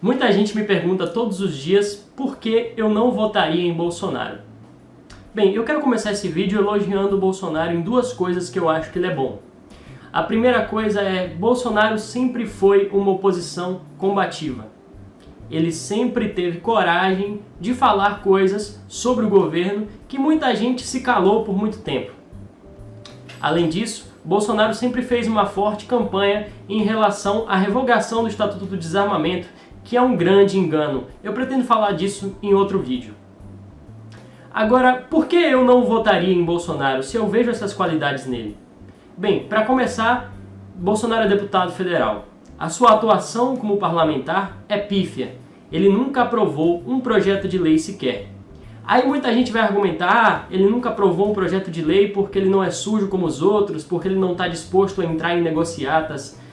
Muita gente me pergunta todos os dias por que eu não votaria em Bolsonaro. Bem, eu quero começar esse vídeo elogiando o Bolsonaro em duas coisas que eu acho que ele é bom. A primeira coisa é, Bolsonaro sempre foi uma oposição combativa. Ele sempre teve coragem de falar coisas sobre o governo que muita gente se calou por muito tempo. Além disso, Bolsonaro sempre fez uma forte campanha em relação à revogação do Estatuto do Desarmamento, que é um grande engano. Eu pretendo falar disso em outro vídeo. Agora, por que eu não votaria em Bolsonaro se eu vejo essas qualidades nele? Bem, para começar, Bolsonaro é deputado federal. A sua atuação como parlamentar é pífia. Ele nunca aprovou um projeto de lei sequer. Aí muita gente vai argumentar, ele nunca aprovou um projeto de lei porque ele não é sujo como os outros, porque ele não está disposto a entrar em negociatas.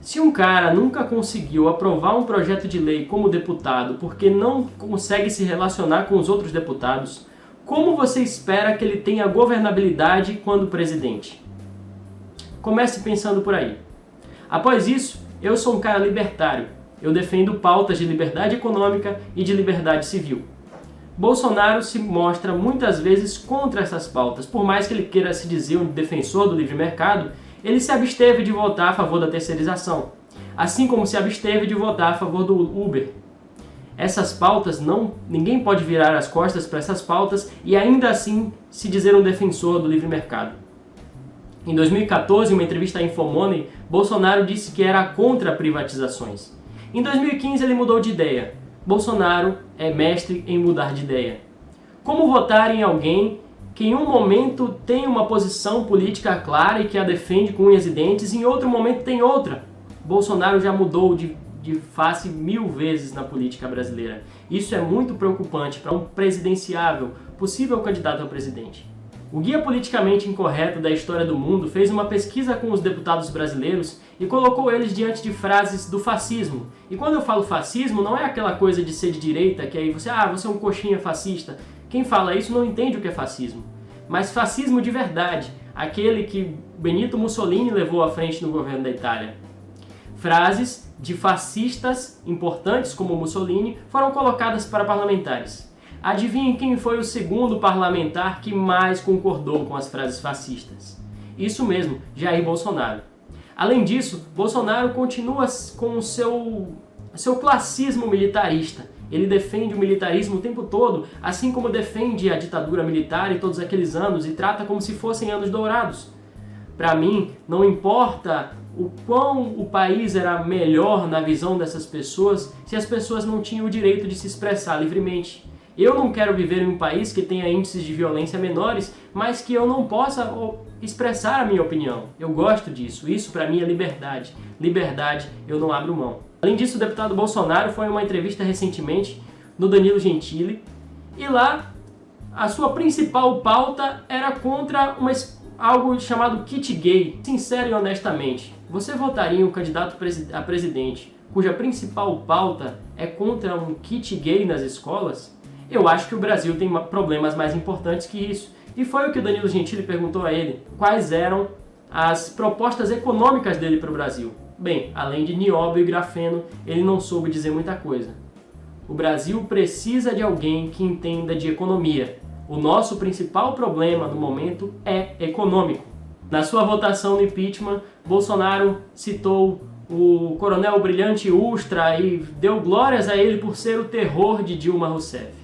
Se um cara nunca conseguiu aprovar um projeto de lei como deputado porque não consegue se relacionar com os outros deputados, como você espera que ele tenha governabilidade quando presidente? Comece pensando por aí. Após isso, eu sou um cara libertário. Eu defendo pautas de liberdade econômica e de liberdade civil. Bolsonaro se mostra muitas vezes contra essas pautas. Por mais que ele queira se dizer um defensor do livre mercado, ele se absteve de votar a favor da terceirização, assim como se absteve de votar a favor do Uber. Essas pautas, ninguém pode virar as costas para essas pautas e ainda assim se dizer um defensor do livre mercado. Em 2014, em uma entrevista à Infomoney, Bolsonaro disse que era contra privatizações. Em 2015 ele mudou de ideia. Bolsonaro é mestre em mudar de ideia. Como votar em alguém que em um momento tem uma posição política clara e que a defende com unhas e dentes, e em outro momento tem outra? Bolsonaro já mudou de face 1000 vezes na política brasileira. Isso é muito preocupante para um presidenciável, possível candidato a presidente. O Guia Politicamente Incorreto da História do Mundo fez uma pesquisa com os deputados brasileiros e colocou eles diante de frases do fascismo. E quando eu falo fascismo, não é aquela coisa de ser de direita, que aí você é um coxinha fascista. Quem fala isso não entende o que é fascismo. Mas fascismo de verdade, aquele que Benito Mussolini levou à frente no governo da Itália. Frases de fascistas importantes como Mussolini foram colocadas para parlamentares. Adivinhem quem foi o segundo parlamentar que mais concordou com as frases fascistas? Isso mesmo, Jair Bolsonaro. Além disso, Bolsonaro continua com o seu classismo militarista. Ele defende o militarismo o tempo todo, assim como defende a ditadura militar e todos aqueles anos e trata como se fossem anos dourados. Para mim, não importa o quão o país era melhor na visão dessas pessoas se as pessoas não tinham o direito de se expressar livremente. Eu não quero viver em um país que tenha índices de violência menores, mas que eu não possa expressar a minha opinião. Eu gosto disso. Isso para mim é liberdade. Liberdade eu não abro mão. Além disso, o deputado Bolsonaro foi em uma entrevista recentemente no Danilo Gentili e lá a sua principal pauta era contra algo chamado kit gay. Sincero e honestamente, você votaria em um candidato a presidente cuja principal pauta é contra um kit gay nas escolas? Eu acho que o Brasil tem problemas mais importantes que isso. E foi o que o Danilo Gentili perguntou a ele. Quais eram as propostas econômicas dele para o Brasil? Bem, além de nióbio e grafeno, ele não soube dizer muita coisa. O Brasil precisa de alguém que entenda de economia. O nosso principal problema no momento é econômico. Na sua votação no impeachment, Bolsonaro citou o coronel Brilhante Ustra e deu glórias a ele por ser o terror de Dilma Rousseff.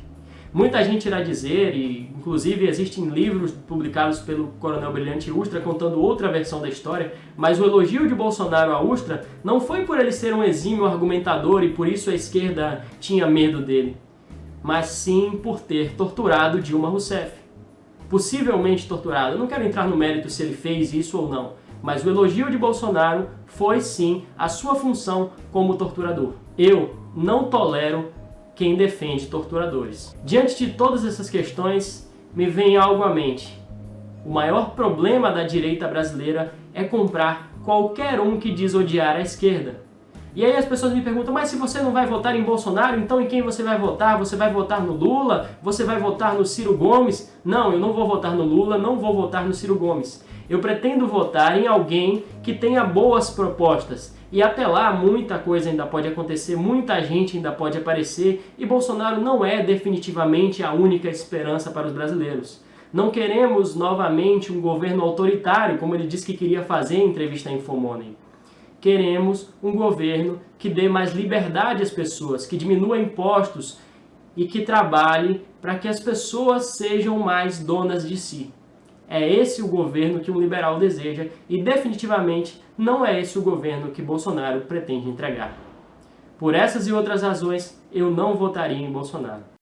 Muita gente irá dizer, e inclusive existem livros publicados pelo coronel Brilhante Ustra contando outra versão da história, mas o elogio de Bolsonaro a Ustra não foi por ele ser um exímio argumentador e por isso a esquerda tinha medo dele, mas sim por ter torturado Dilma Rousseff. Possivelmente torturado. Eu não quero entrar no mérito se ele fez isso ou não, mas o elogio de Bolsonaro foi sim a sua função como torturador. Eu não tolero quem defende torturadores. Diante de todas essas questões, me vem algo à mente. O maior problema da direita brasileira é comprar qualquer um que diz odiar a esquerda. E aí as pessoas me perguntam, mas se você não vai votar em Bolsonaro, então em quem você vai votar? Você vai votar no Lula? Você vai votar no Ciro Gomes? Não, eu não vou votar no Lula, não vou votar no Ciro Gomes. Eu pretendo votar em alguém que tenha boas propostas. E até lá, muita coisa ainda pode acontecer, muita gente ainda pode aparecer, e Bolsonaro não é definitivamente a única esperança para os brasileiros. Não queremos novamente um governo autoritário, como ele disse que queria fazer em entrevista à Infomoney. Queremos um governo que dê mais liberdade às pessoas, que diminua impostos e que trabalhe para que as pessoas sejam mais donas de si. É esse o governo que um liberal deseja e definitivamente não é esse o governo que Bolsonaro pretende entregar. Por essas e outras razões, eu não votaria em Bolsonaro.